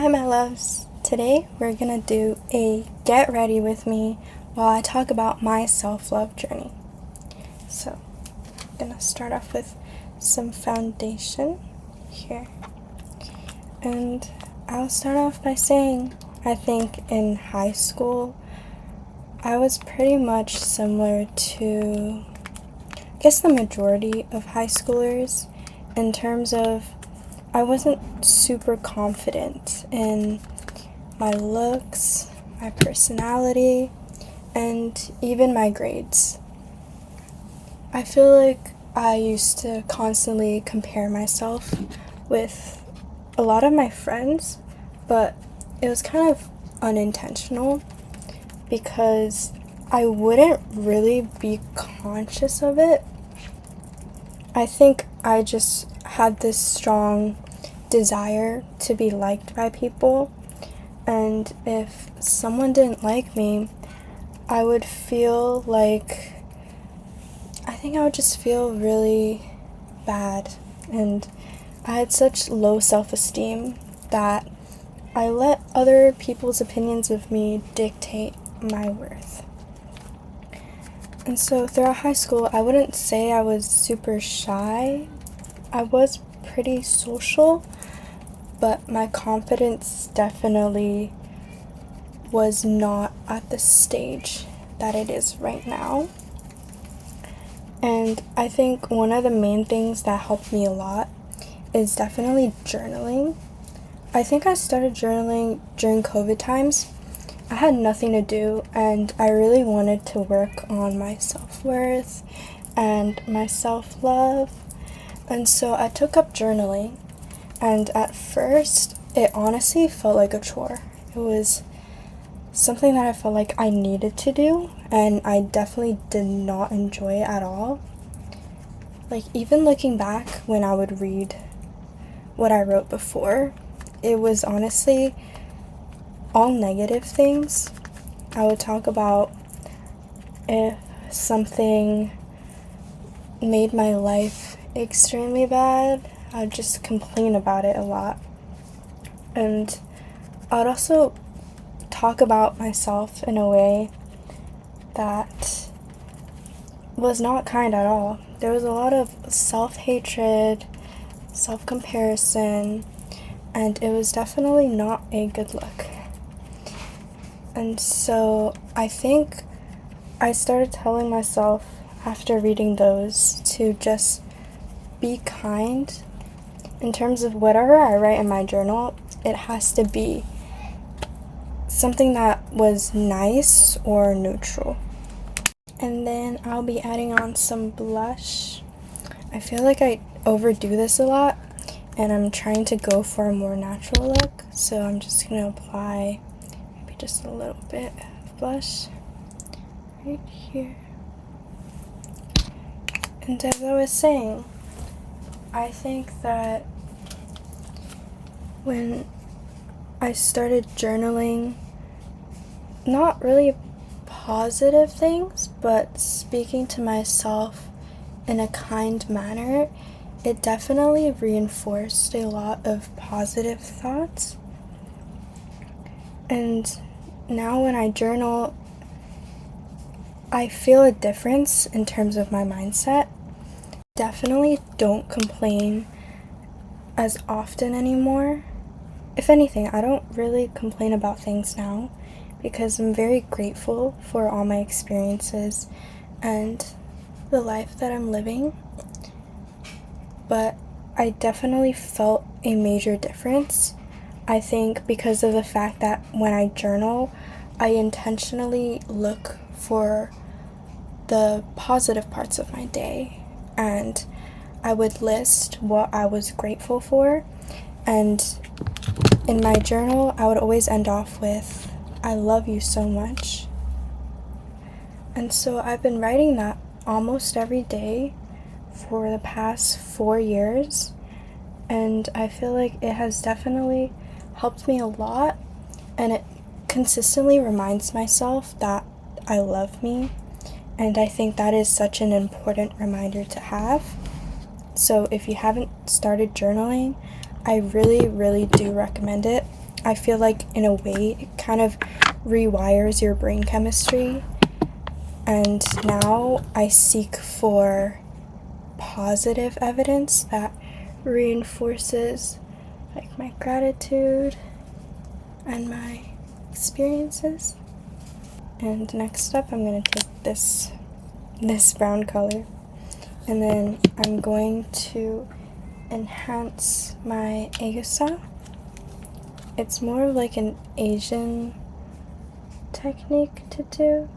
Hi my loves. Today we're gonna do a get ready with me while I talk about my self-love journey. So I'm gonna start off with some foundation here. And I'll start off by saying I think in high school I was pretty much similar to the majority of high schoolers in terms of I wasn't super confident in my looks, my personality, and even my grades. I feel like I used to constantly compare myself with a lot of my friends, but it was kind of unintentional because I wouldn't really be conscious of it. I think I just had this strong desire to be liked by people, and if someone didn't like me, I would feel like I would just feel really bad, and I had such low self-esteem that I let other people's opinions of me dictate my worth. And so throughout high school, I wouldn't say I was super shy. I was pretty social, but my confidence definitely was not at the stage that it is right now. And I think one of the main things that helped me a lot is definitely journaling. I think I started journaling during COVID times. I had nothing to do, and I really wanted to work on my self-worth and my self-love. And so I took up journaling, and at first, it honestly felt like a chore. It was something that I felt like I needed to do, and I definitely did not enjoy it at all. Like, even looking back when I would read what I wrote before, it was honestly all negative things. I would talk about if something made my life extremely bad, I'd just complain about it a lot. And I'd also talk about myself in a way that was not kind at all. There was a lot of self-hatred, self-comparison, and it was definitely not a good look. And so I think I started telling myself after reading those to just be kind. In terms of whatever I write in my journal, it has to be something that was nice or neutral. And then I'll be adding on some blush. I feel like I overdo this a lot, and I'm trying to go for a more natural look, so I'm just going to apply maybe just a little bit of blush right here. And as I was saying, I think that when I started journaling, not really positive things, but speaking to myself in a kind manner, it definitely reinforced a lot of positive thoughts. And now when I journal, I feel a difference in terms of my mindset. Definitely don't complain as often anymore. If anything, I don't really complain about things now because I'm very grateful for all my experiences and the life that I'm living. But I definitely felt a major difference. I think because of the fact that when I journal, I intentionally look for the positive parts of my day, and I would list what I was grateful for, and in my journal I would always end off with, "I love you so much." And so I've been writing that almost every day for the past 4 years, and I feel like it has definitely helped me a lot, and it consistently reminds myself that I love me, and I think that is such an important reminder to have. So if you haven't started journaling, I really, really do recommend it. I feel like in a way it kind of rewires your brain chemistry. And now I seek for positive evidence that reinforces like my gratitude and my experiences. And next up, I'm going to take this brown color, and then I'm going to enhance my agusa. It's more of like an Asian technique to do,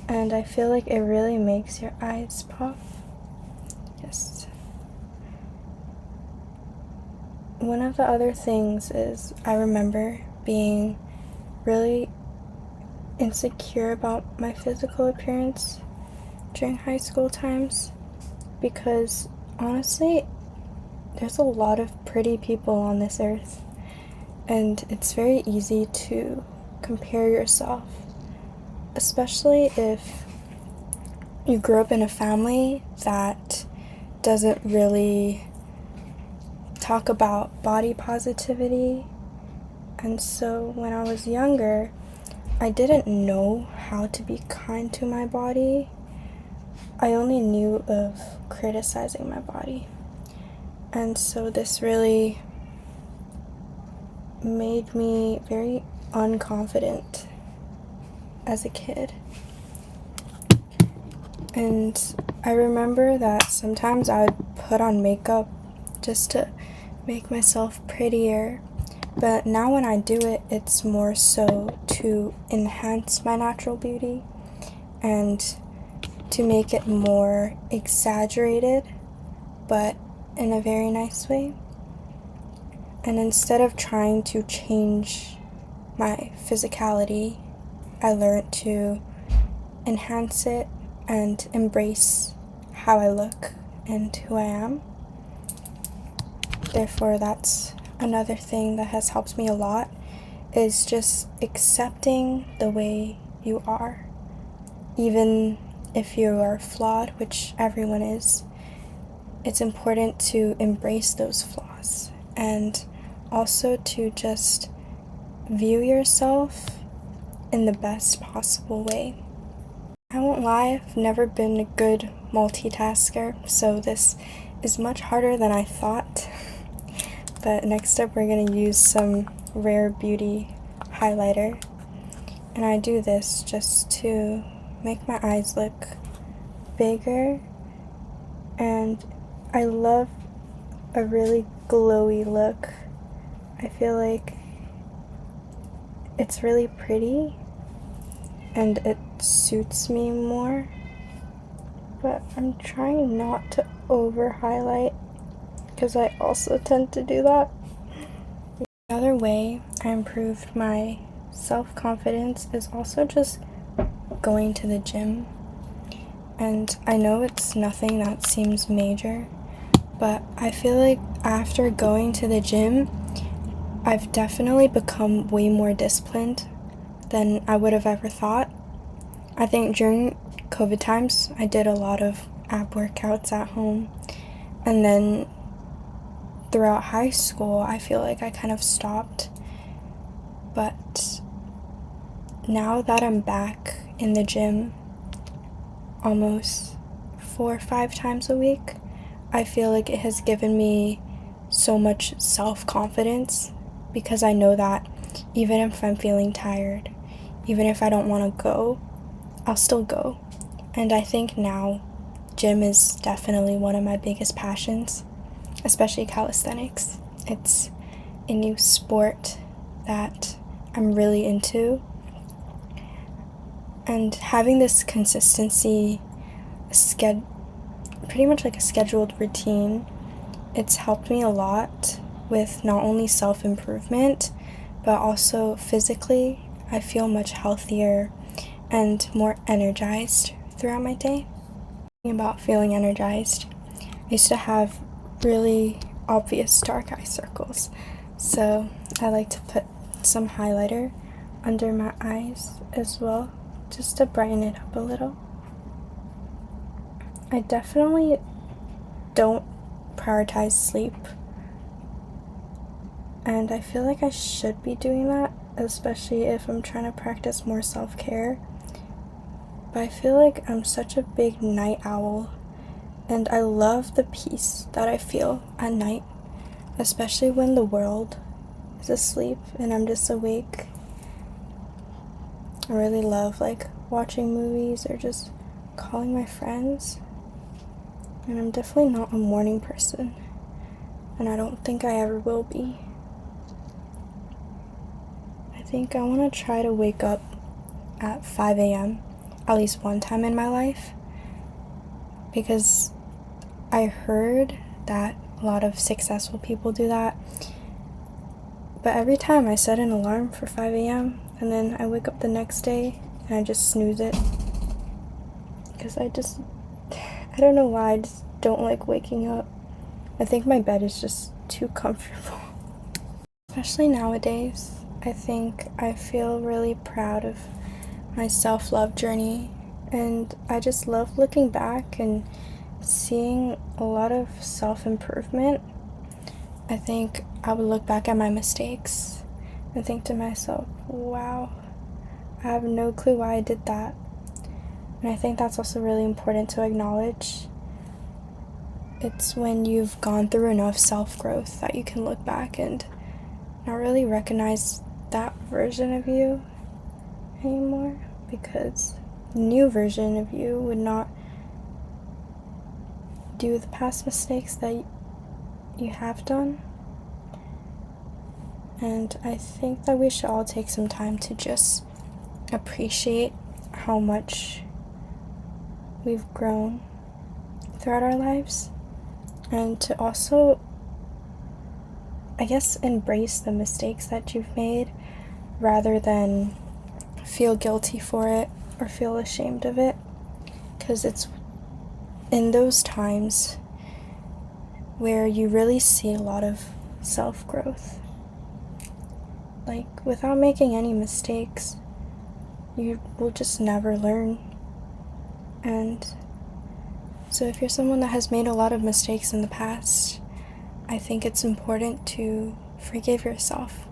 and I feel like it really makes your eyes pop. Yes. One of the other things is I remember being really insecure about my physical appearance during high school times, because honestly, there's a lot of pretty people on this earth, and it's very easy to compare yourself, especially if you grew up in a family that doesn't really talk about body positivity. And so when I was younger, I didn't know how to be kind to my body. I only knew of criticizing my body. And so this really made me very unconfident as a kid. And I remember that sometimes I would put on makeup just to make myself prettier. But now when I do it, it's more so to enhance my natural beauty and to make it more exaggerated, but in a very nice way. And instead of trying to change my physicality, I learned to enhance it and embrace how I look and who I am. Therefore, that's another thing that has helped me a lot, is just accepting the way you are. Even if you are flawed, which everyone is, it's important to embrace those flaws and also to just view yourself in the best possible way. I won't lie, I've never been a good multitasker, so this is much harder than I thought. But next up, we're going to use some Rare Beauty highlighter, and I do this just to make my eyes look bigger, and I love a really glowy look. I feel like it's really pretty and it suits me more, but I'm trying not to over highlight because I also tend to do that. The other way I improved my self-confidence is also just going to the gym. And I know it's nothing that seems major, but I feel like after going to the gym, I've definitely become way more disciplined than I would have ever thought. I think during COVID times, I did a lot of ab workouts at home, and then throughout high school, I feel like I kind of stopped. But now that I'm back in the gym almost 4 or 5 times a week, I feel like it has given me so much self-confidence, because I know that even if I'm feeling tired, even if I don't want to go, I'll still go. And I think now gym is definitely one of my biggest passions, especially calisthenics. It's a new sport that I'm really into, and having this consistency, pretty much like a scheduled routine, it's helped me a lot with not only self-improvement, but also physically. I feel much healthier and more energized throughout my day. About feeling energized, I used to have really obvious dark eye circles, so I like to put some highlighter under my eyes as well, just to brighten it up a little. I definitely don't prioritize sleep And I feel like I should be doing that, especially if I'm trying to practice more self-care. But I feel like I'm such a big night owl, and I love the peace that I feel at night, especially when the world is asleep and I'm just awake. I really love like watching movies or just calling my friends. And I'm definitely not a morning person, and I don't think I ever will be. I think I want to try to wake up at 5 a.m. at least one time in my life, because I heard that a lot of successful people do that. But every time I set an alarm for 5 a.m. and then I wake up the next day and I just snooze it, because I don't know why, I just don't like waking up. I think my bed is just too comfortable. Especially nowadays, I think I feel really proud of my self-love journey, and I just love looking back and seeing a lot of self-improvement. I think I would look back at my mistakes and think to myself, wow, I have no clue why I did that. And I think that's also really important to acknowledge. It's when you've gone through enough self-growth that you can look back and not really recognize that version of you anymore, because the new version of you would not do the past mistakes that you have done. And I think that we should all take some time to just appreciate how much we've grown throughout our lives, and to also, I guess, embrace the mistakes that you've made rather than feel guilty for it or feel ashamed of it, because it's in those times where you really see a lot of self-growth. Like, without making any mistakes, you will just never learn. And so if you're someone that has made a lot of mistakes in the past, I think it's important to forgive yourself,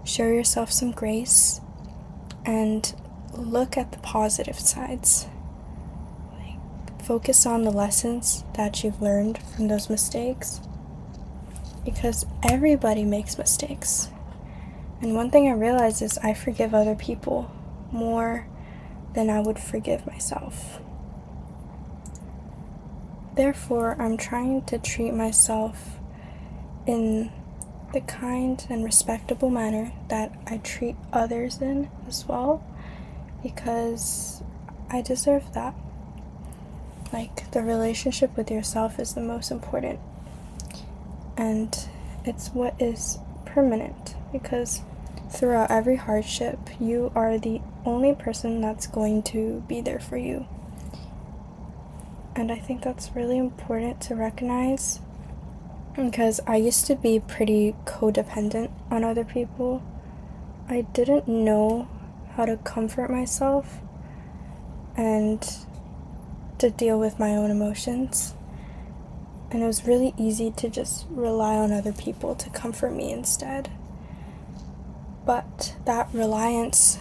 show yourself some grace, and look at the positive sides. Like, focus on the lessons that you've learned from those mistakes, because everybody makes mistakes. And one thing I realized is I forgive other people more than I would forgive myself. Therefore, I'm trying to treat myself in the kind and respectable manner that I treat others in as well, because I deserve that. Like, the relationship with yourself is the most important, and it's what is permanent, because throughout every hardship, you are the only person that's going to be there for you. And I think that's really important to recognize, because I used to be pretty codependent on other people. I didn't know how to comfort myself and to deal with my own emotions. And it was really easy to just rely on other people to comfort me instead. But that reliance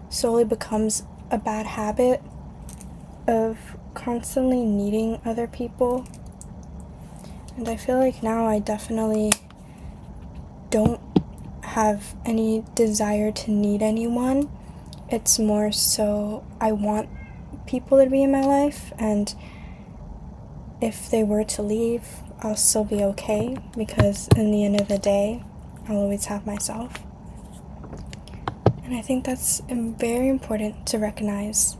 slowly becomes a bad habit of constantly needing other people. And I feel like now I definitely don't have any desire to need anyone. It's more so I want people to be in my life, and if they were to leave, I'll still be okay, because in the end of the day, I'll always have myself. And I think that's very important to recognize,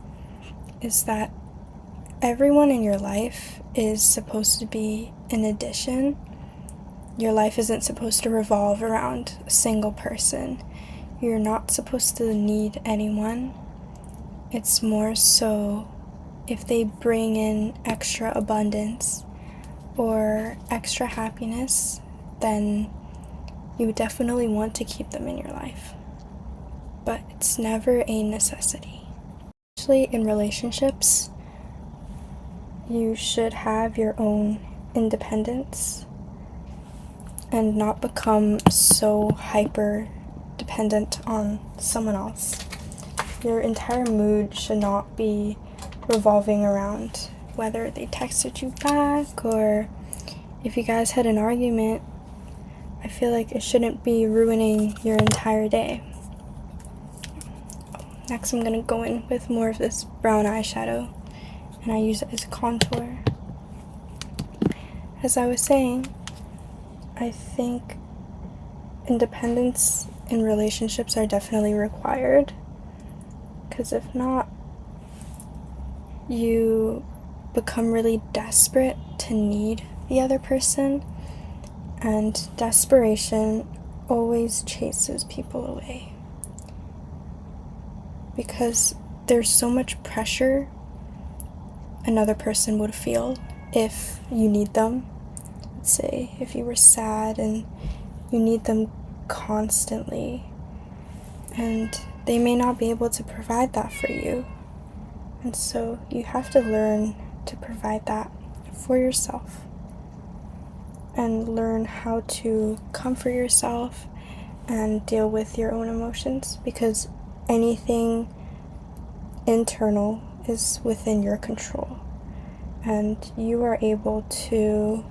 is that everyone in your life is supposed to be an addition. Your life isn't supposed to revolve around a single person. You're not supposed to need anyone. It's more so if they bring in extra abundance or extra happiness, then you would definitely want to keep them in your life. But it's never a necessity. Especially in relationships, you should have your own independence. and not become so hyper dependent on someone else. Your entire mood should not be revolving around whether they texted you back or if you guys had an argument. I feel like it shouldn't be ruining your entire day. Next, I'm gonna go in with more of this brown eyeshadow, and I use it as a contour. As I was saying, I think independence in relationships are definitely required, because if not, you become really desperate to need the other person, and desperation always chases people away because there's so much pressure another person would feel if you need them. Let's say if you were sad and you need them constantly, and they may not be able to provide that for you. And so you have to learn to provide that for yourself and learn how to comfort yourself and deal with your own emotions, because anything internal is within your control, and you are able to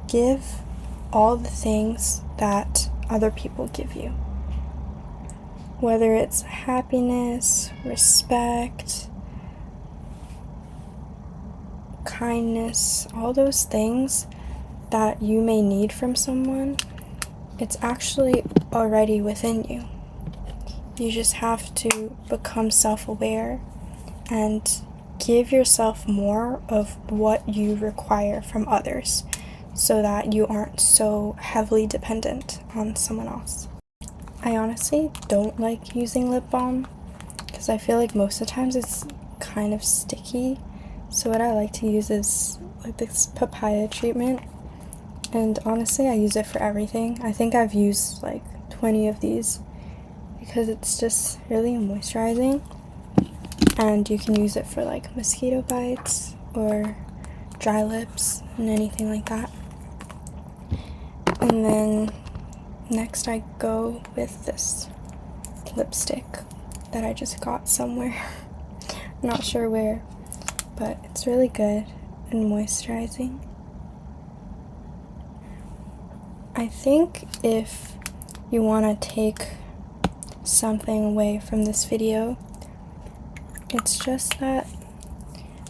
give all the things that other people give you, whether it's happiness, respect, kindness, all those things that you may need from someone. It's actually already within you. You just have to become self-aware and give yourself more of what you require from others so that you aren't so heavily dependent on someone else. I honestly don't like using lip balm because I feel like most of the times it's kind of sticky. So what I like to use is like this papaya treatment, and honestly I use it for everything. I think I've used like 20 of these because it's just really moisturizing, and you can use it for like mosquito bites or dry lips and anything like that. And then next I go with this lipstick that I just got somewhere. Not sure where, but it's really good and moisturizing. I think if you want to take something away from this video, it's just that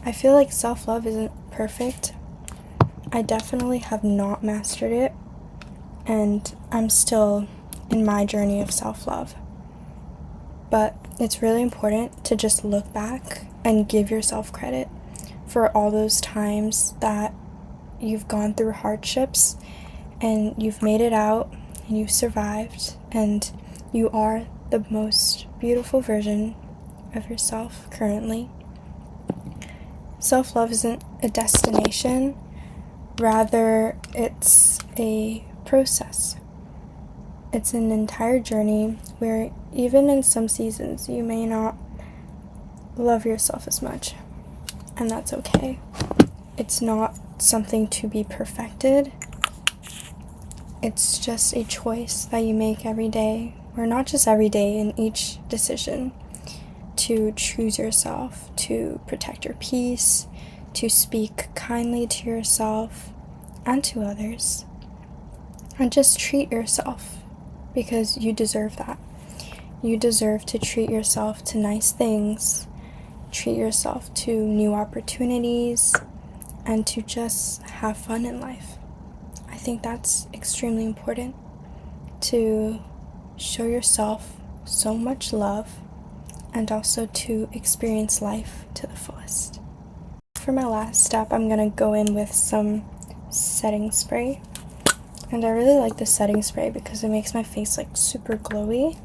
I feel like self-love isn't perfect. I definitely have not mastered it, and I'm still in my journey of self-love. But it's really important to just look back and give yourself credit for all those times that you've gone through hardships and you've made it out and you've survived, and you are the most beautiful version of yourself currently. Self-love isn't a destination, rather it's a process. It's an entire journey where even in some seasons you may not love yourself as much, and that's okay. It's not something to be perfected. It's just a choice that you make every day, or not just every day, in each decision, to choose yourself, to protect your peace, to speak kindly to yourself and to others, and just treat yourself, because you deserve that. You deserve to treat yourself to nice things, treat yourself to new opportunities, and to just have fun in life. I think that's extremely important, to show yourself so much love and also to experience life to the fullest. For my last step, I'm gonna go in with some setting spray, and I really like the setting spray because it makes my face like super glowy.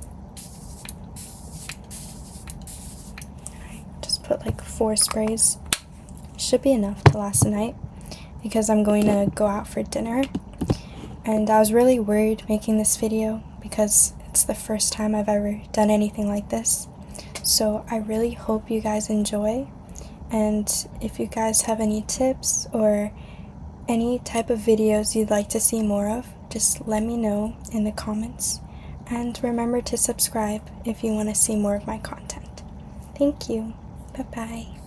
Just put like 4 sprays. Should be enough to last the night because I'm going to go out for dinner, and I was really worried making this video because it's the first time I've ever done anything like this. So I really hope you guys enjoy, and if you guys have any tips or any type of videos you'd like to see more of, just let me know in the comments. And remember to subscribe if you want to see more of my content. Thank you. Bye-bye.